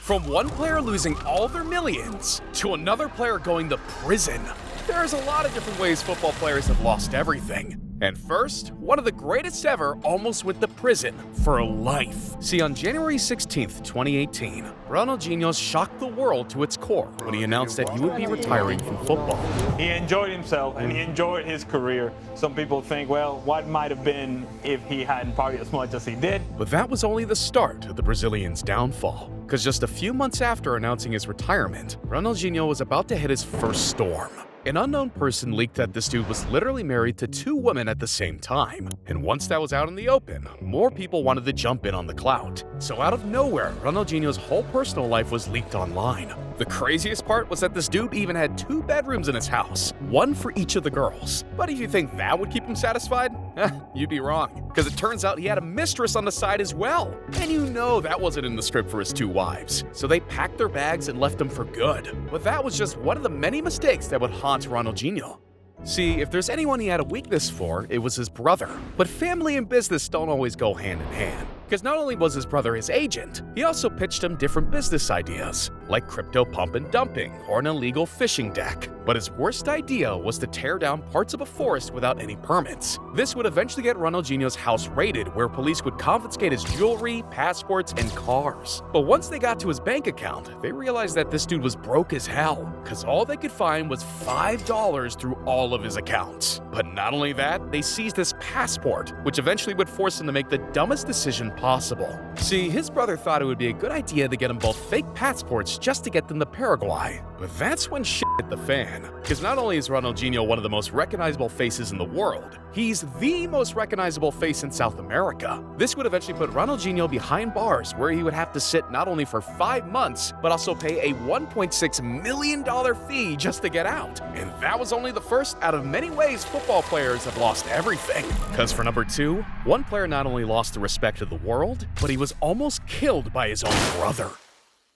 From one player losing all their millions to another player going to prison. There's a lot of different ways football players have lost everything. And first, one of the greatest ever almost went to prison for life. See, on January 16th, 2018, Ronaldinho shocked the world to its core when he announced that he would be retiring from football. He enjoyed himself and he enjoyed his career. Some people think, well, what might have been if he hadn't partied as much as he did? But that was only the start of the Brazilian's downfall. Because just a few months after announcing his retirement, Ronaldinho was about to hit his first storm. An unknown person leaked that this dude was literally married to 2 women at the same time. And once that was out in the open, more people wanted to jump in on the clout. So out of nowhere, Ronaldinho's whole personal life was leaked online. The craziest part was that this dude even had 2 bedrooms in his house, one for each of the girls. But if you think that would keep him satisfied, you'd be wrong. Because it turns out he had a mistress on the side as well. And you know that wasn't in the script for his 2 wives. So they packed their bags and left him for good. But that was just one of the many mistakes that would haunt Ronaldinho. See, if there's anyone he had a weakness for, it was his brother. But family and business don't always go hand in hand. Because not only was his brother his agent, he also pitched him different business ideas, like crypto pump and dumping or an illegal fishing deck. But his worst idea was to tear down parts of a forest without any permits. This would eventually get Ronaldinho's house raided, where police would confiscate his jewelry, passports, and cars. But once they got to his bank account, they realized that this dude was broke as hell, because all they could find was $5 through all of his accounts. But not only that, they seized his passport, which eventually would force him to make the dumbest decision possible. See, his brother thought it would be a good idea to get him both fake passports just to get them to Paraguay. But that's when shit hit the fan. Because not only is Ronaldinho one of the most recognizable faces in the world, he's the most recognizable face in South America. This would eventually put Ronaldinho behind bars, where he would have to sit not only for 5 months, but also pay a $1.6 million fee just to get out. And that was only the first out of many ways football players have lost everything. Because for number 2, one player not only lost the respect of the world, but he was almost killed by his own brother.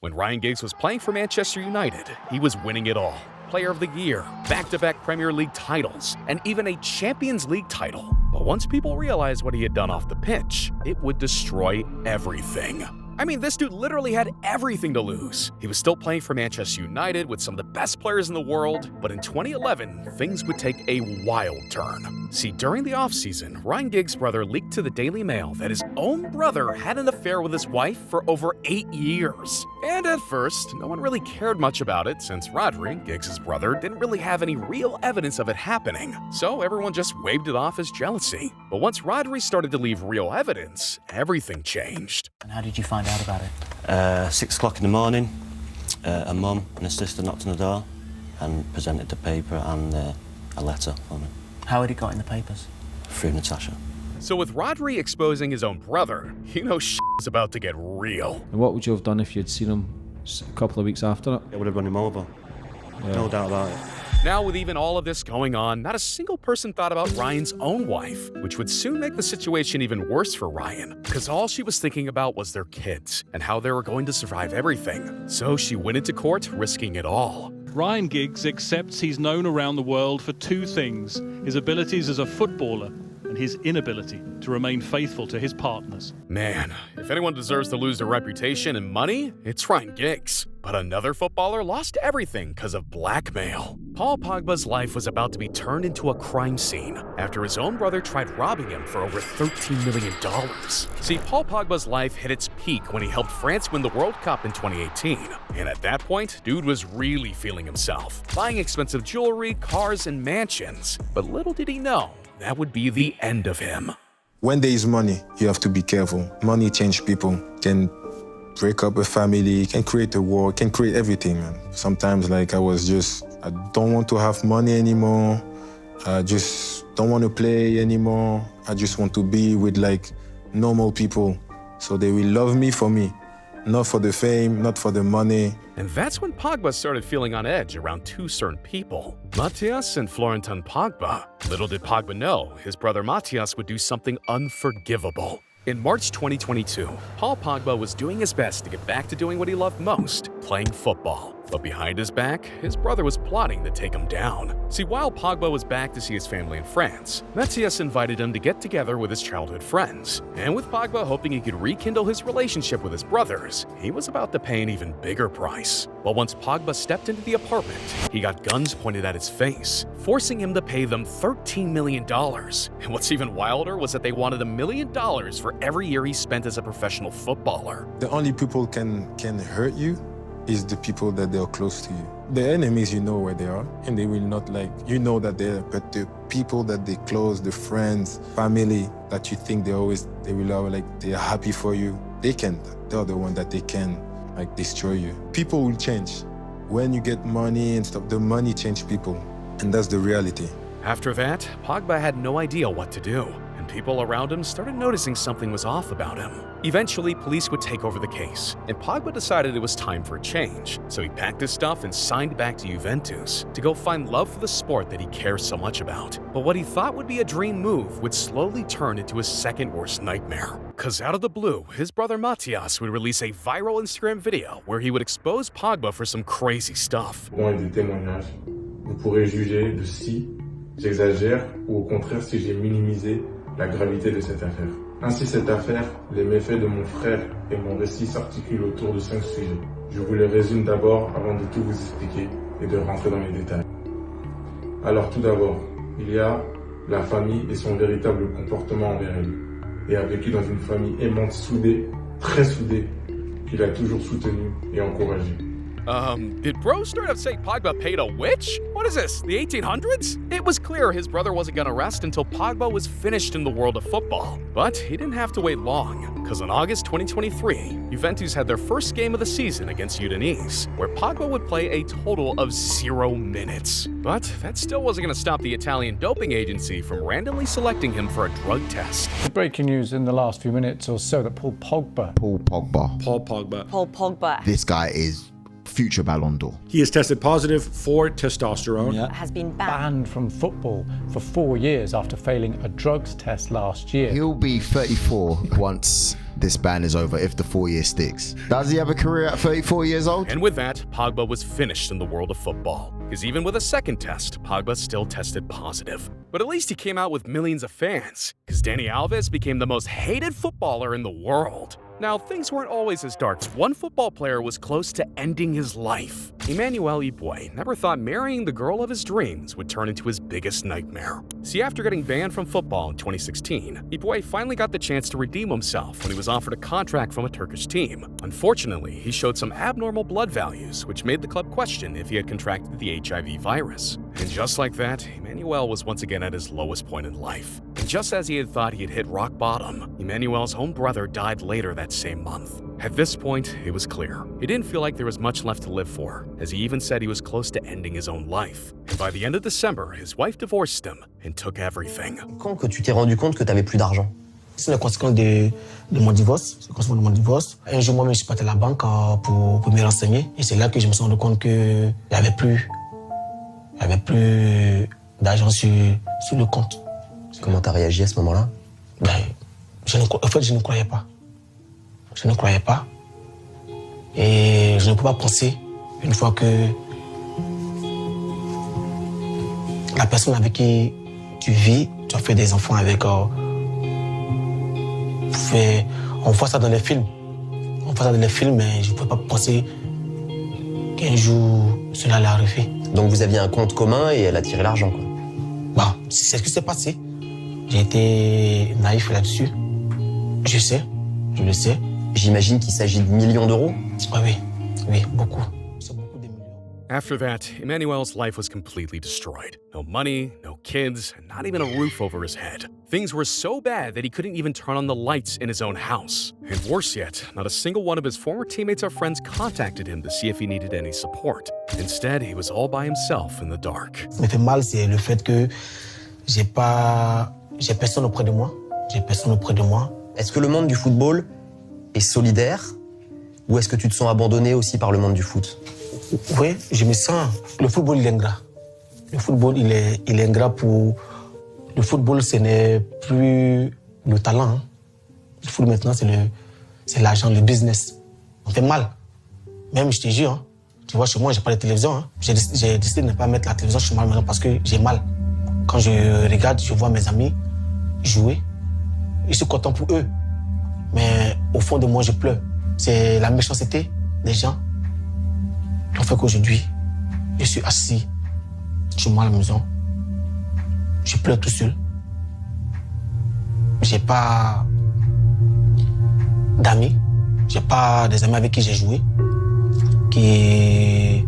When Ryan Giggs was playing for Manchester United, he was winning it all. Player of the Year, back-to-back Premier League titles, and even a Champions League title. But once people realized what he had done off the pitch, it would destroy everything. I mean, this dude literally had everything to lose. He was still playing for Manchester United with some of the best players in the world, but in 2011, things would take a wild turn. See, during the offseason, Ryan Giggs' brother leaked to the Daily Mail that his own brother had an affair with his wife for over 8 years. And at first, no one really cared much about it since Rodri, Giggs' brother, didn't really have any real evidence of it happening. So everyone just waved it off as jealousy. But once Rodri started to leave real evidence, everything changed. And how did you find out about it? 6 o'clock in the morning, a mum and a sister knocked on the door and presented the paper and a letter for me. How had it got in the papers? Through Natasha. So with Rodri exposing his own brother, you know shit was about to get real. And what would you have done if you'd seen him a couple of weeks after it? It would have run him over. Yeah. No doubt about it. Now, with even all of this going on, not a single person thought about Ryan's own wife, which would soon make the situation even worse for Ryan, because all she was thinking about was their kids and how they were going to survive everything. So she went into court, risking it all. Ryan Giggs accepts he's known around the world for 2 things: his abilities as a footballer and his inability to remain faithful to his partners. Man, if anyone deserves to lose their reputation and money, it's Ryan Giggs. But another footballer lost everything because of blackmail. Paul Pogba's life was about to be turned into a crime scene after his own brother tried robbing him for over $13 million. See, Paul Pogba's life hit its peak when he helped France win the World Cup in 2018. And at that point, dude was really feeling himself, buying expensive jewelry, cars, and mansions. But little did he know, that would be the end of him. When there is money, you have to be careful. Money changes people, can break up a family, can create a war, can create everything, man. Sometimes, I don't want to have money anymore. I just don't want to play anymore. I just want to be with, normal people. So they will love me for me. Not for the fame, not for the money. And that's when Pogba started feeling on edge around 2 certain people, Matthias and Florentin Pogba. Little did Pogba know, his brother Matthias would do something unforgivable. In March 2022, Paul Pogba was doing his best to get back to doing what he loved most, playing football. But behind his back, his brother was plotting to take him down. See, while Pogba was back to see his family in France, Mathias invited him to get together with his childhood friends. And with Pogba hoping he could rekindle his relationship with his brothers, he was about to pay an even bigger price. But once Pogba stepped into the apartment, he got guns pointed at his face, forcing him to pay them $13 million. And what's even wilder was that they wanted $1 million for every year he spent as a professional footballer. The only people can hurt you is the people that they're close to you. The enemies, you know where they are, and they will not you know that they're, but the people that they close, the friends, family that you think they're happy for you, they're the one that they can destroy you. People will change. When you get money and stuff, the money changes people, and that's the reality. After that, Pogba had no idea what to do, and people around him started noticing something was off about him. Eventually, police would take over the case, and Pogba decided it was time for a change. So he packed his stuff and signed back to Juventus to go find love for the sport that he cares so much about. But what he thought would be a dream move would slowly turn into his second worst nightmare. Cause out of the blue, his brother Mathias would release a viral Instagram video where he would expose Pogba for some crazy stuff. Bon, et des témoignages. Vous pourrez juger de si j'exagère ou au contraire si j'ai minimisé la gravité de cette affaire. Ainsi, cette affaire, les méfaits de mon frère et mon récit s'articulent autour de 5 sujets. Je vous les résume d'abord avant de tout vous expliquer et de rentrer dans les détails. Alors tout d'abord, il y a la famille et son véritable comportement envers elle. Et a vécu dans une famille aimante, soudée, très soudée, qu'il a toujours soutenue et encouragée. Did bro straight up say Pogba paid a witch? What is this, the 1800s? It was clear his brother wasn't gonna rest until Pogba was finished in the world of football. But he didn't have to wait long, because in August 2023, Juventus had their first game of the season against Udinese, where Pogba would play a total of 0 minutes. But that still wasn't gonna stop the Italian doping agency from randomly selecting him for a drug test. Breaking news in the last few minutes or so that Paul Pogba. This guy is future Ballon d'Or. He has tested positive for testosterone. Has been banned from football for 4 years after failing a drugs test last year. He'll be 34 once this ban is over, if the 4 year sticks. Does he have a career at 34 years old? And with that, Pogba was finished in the world of football. Because even with a second test, Pogba still tested positive. But at least he came out with millions of fans, because Dani Alves became the most hated footballer in the world. Now, things weren't always as dark. One football player was close to ending his life. Emmanuel Eboue never thought marrying the girl of his dreams would turn into his biggest nightmare. See, after getting banned from football in 2016, Eboue finally got the chance to redeem himself when he was offered a contract from a Turkish team. Unfortunately, he showed some abnormal blood values, which made the club question if he had contracted the HIV virus. And just like that, Emmanuel was once again at his lowest point in life. And just as he had thought he had hit rock bottom, Emmanuel's own brother died later that same month. At this point, it was clear. He didn't feel like there was much left to live for, as he even said he was close to ending his own life. And by the end of December, his wife divorced him and took everything. Quand que tu t'es rendu compte que tu n'avais plus d'argent? C'est la conséquence de mon divorce. C'est la conséquence de mon divorce. Un jour, moi-même, je suis parti à la banque pour me renseigner. Et c'est là que je me suis rendu compte qu'il n'y avait plus d'argent sur le compte. Comment tu as réagi à ce moment-là? En fait, je ne croyais pas. Je ne croyais pas. Et je ne peux pas penser, une fois que la personne avec qui tu vis, tu as fait des enfants avec... on voit ça dans les films. On voit ça dans les films, mais je ne pouvais pas penser qu'un jour, cela allait arriver. Donc vous aviez un compte commun et elle a tiré l'argent, quoi. Bah, c'est ce qui s'est passé. J'ai été naïf là-dessus. Je le sais. J'imagine qu'il s'agit de millions d'euros. Oui, beaucoup. After that, Emmanuel's life was completely destroyed. No money, no kids, and not even a roof over his head. Things were so bad that he couldn't even turn on the lights in his own house. And worse yet, not a single one of his former teammates or friends contacted him to see if he needed any support. Instead, he was all by himself in the dark. Ce qui me fait mal, c'est le fait que j'ai personne auprès de moi. Est-ce que le monde du football est solidaire ou est-ce que tu te sens abandonné aussi par le monde du foot? Oui, je me sens... Le football, il est ingrat. Le football, il est ingrat pour... Le football, ce n'est plus le talent. Le football, maintenant, c'est l'argent, le business. On fait mal. Même, je te jure, hein, tu vois, chez moi, j'ai pas de télévision. Hein. J'ai décidé de ne pas mettre la télévision chez moi à la maison parce que j'ai mal. Quand je regarde, je vois mes amis jouer. Je suis content pour eux. Mais au fond de moi, je pleure. C'est la méchanceté des gens qui ont fait qu'aujourd'hui, je suis assis chez moi à la maison. Je pleure tout seul. J'ai pas d'amis. J'ai pas des amis avec qui j'ai joué qui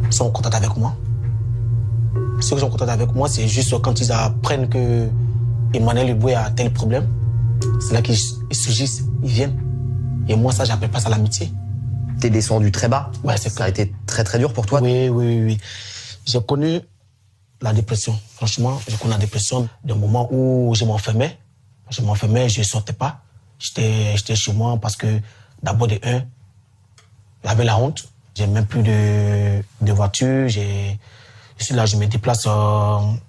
sont contents avec moi. Ceux qui sont contents avec moi, c'est juste quand ils apprennent que Emmanuel Eboue a tel problème. C'est là qu'ils surgissent, ils viennent. Et moi, ça, j'appelle pas ça l'amitié. T'es descendu très bas. Ouais, c'est ça a été très très dur pour toi. Oui. J'ai connu la dépression. Franchement, j'ai connu la dépression d'un moment où je m'enfermais. Je ne sortais pas. J'étais chez moi parce que d'abord de un, j'avais la honte. J'ai même plus de voiture. Je suis là, je me déplace dans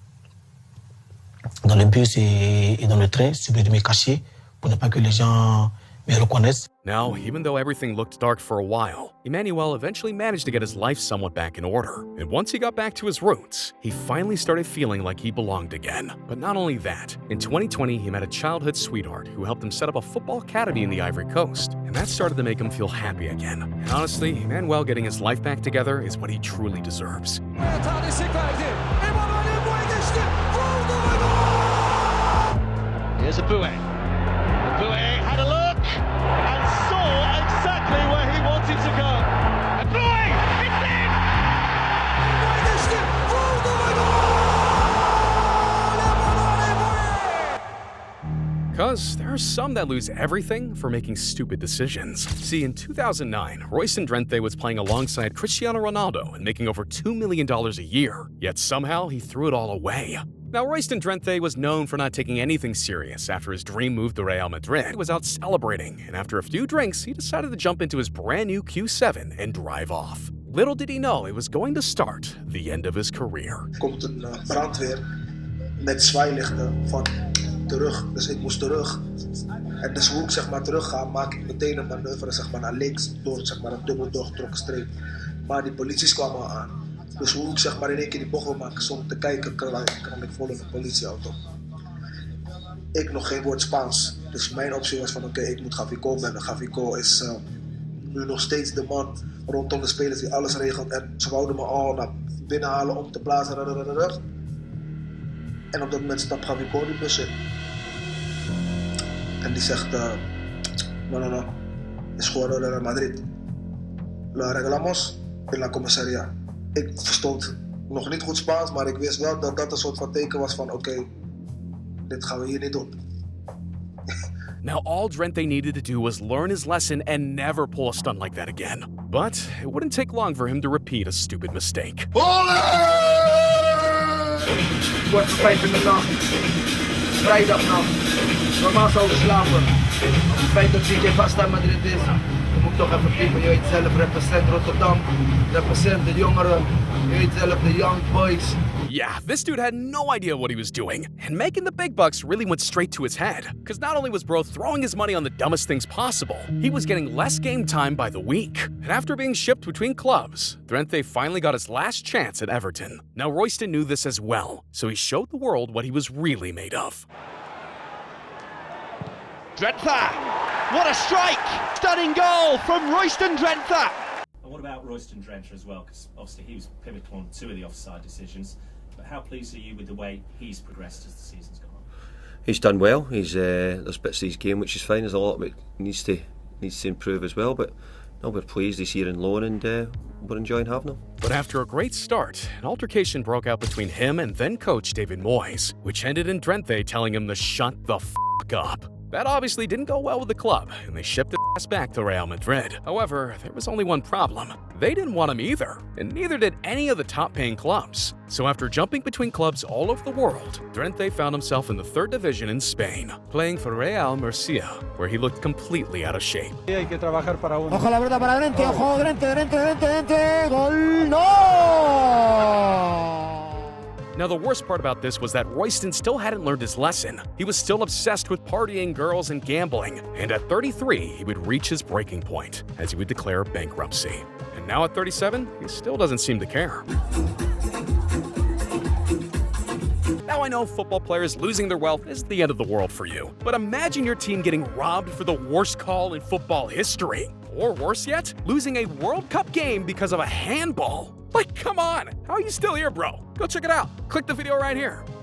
le bus et dans le train, je vais me cacher pour ne pas que les gens me reconnaissent. Now, even though everything looked dark for a while, Emmanuel eventually managed to get his life somewhat back in order. And once he got back to his roots, he finally started feeling like he belonged again. But not only that, in 2020, he met a childhood sweetheart who helped him set up a football academy in the Ivory Coast. And that started to make him feel happy again. And honestly, Emmanuel getting his life back together is what he truly deserves. Here's Eboue. Eboue had a look and saw exactly where he wanted to go. Eboue! It's in! Because there are some that lose everything for making stupid decisions. See, in 2009, Royston Drenthe was playing alongside Cristiano Ronaldo and making over $2 million a year. Yet somehow he threw it all away. Now, Royston Drenthe was known for not taking anything serious after his dream move to Real Madrid. He was out celebrating, and after a few drinks, he decided to jump into his brand new Q7 and drive off. Little did he know it was going to start the end of his career. Komt een brandweer met zwaailichten van terug, dus ik moest terug. En dus hoe ik zeg maar terug ga, maak ik meteen een manoeuvre zeg maar naar links door zeg maar een dubbel doorgetrokken streep. Maar die polities kwamen aan. Dus hoe ik zeg maar in één keer die bocht wil maken zonder te kijken, kan ik vol in een politieauto. Ik nog geen woord Spaans, dus mijn optie was van oké, ik moet Gavico bellen. Gavico is nu nog steeds de man rondom de spelers die alles regelt. En ze wouden me al naar binnen halen om te plaatsen. En op dat moment stapt Gavico die bus in. En die zegt, no, is gewoon Real Madrid. Lo arreglamos en la comisaría. Ik verstond nog niet goed Spaans, maar ik wist wel dat dat een soort van teken was van oké, dit gaan we hier niet doen. Now, all Drenthe needed to do was learn his lesson and never pull a stunt like that again. But it wouldn't take long for him to repeat a stupid mistake. Kwart voor 5 in de nacht. Vrijdagnacht. Normaal zou ik slapen. Het feit dat DJ vast aan Madrid is, dan moet ik toch even piepen. Je weet zelf, represent Rotterdam. Represent de jongeren. Je weet zelf, de young boys. Yeah, this dude had no idea what he was doing, and making the big bucks really went straight to his head. Because not only was bro throwing his money on the dumbest things possible, he was getting less game time by the week. And after being shipped between clubs, Drenthe finally got his last chance at Everton. Now Royston knew this as well, so he showed the world what he was really made of. Drenthe! What a strike! Stunning goal from Royston Drenthe! And what about Royston Drenthe as well? Because obviously he was pivotal on 2 of the offside decisions. But how pleased are you with the way he's progressed as the season's gone on? He's done well. There's bits of his game which is fine. There's a lot of it needs to improve as well. But no, we're pleased he's here in loan and we're enjoying having him. But after a great start, an altercation broke out between him and then coach David Moyes, which ended in Drenthe telling him to shut the f*** up. That obviously didn't go well with the club, and they shipped his ass back to Real Madrid. However, there was only one problem. They didn't want him either, and neither did any of the top-paying clubs. So after jumping between clubs all over the world, Drenthe found himself in the 3rd division in Spain, playing for Real Murcia, where he looked completely out of shape. Hay que trabajar para uno. Ojo la pelota para Drenthe, ojo Drenthe, gol, no! Now, the worst part about this was that Royston still hadn't learned his lesson. He was still obsessed with partying, girls, and gambling. And at 33, he would reach his breaking point, as he would declare bankruptcy. And now at 37, he still doesn't seem to care. Now, I know football players losing their wealth isn't the end of the world for you, but imagine your team getting robbed for the worst call in football history. Or worse yet, losing a World Cup game because of a handball. Like, come on, how are you still here, bro? Go check it out. Click the video right here.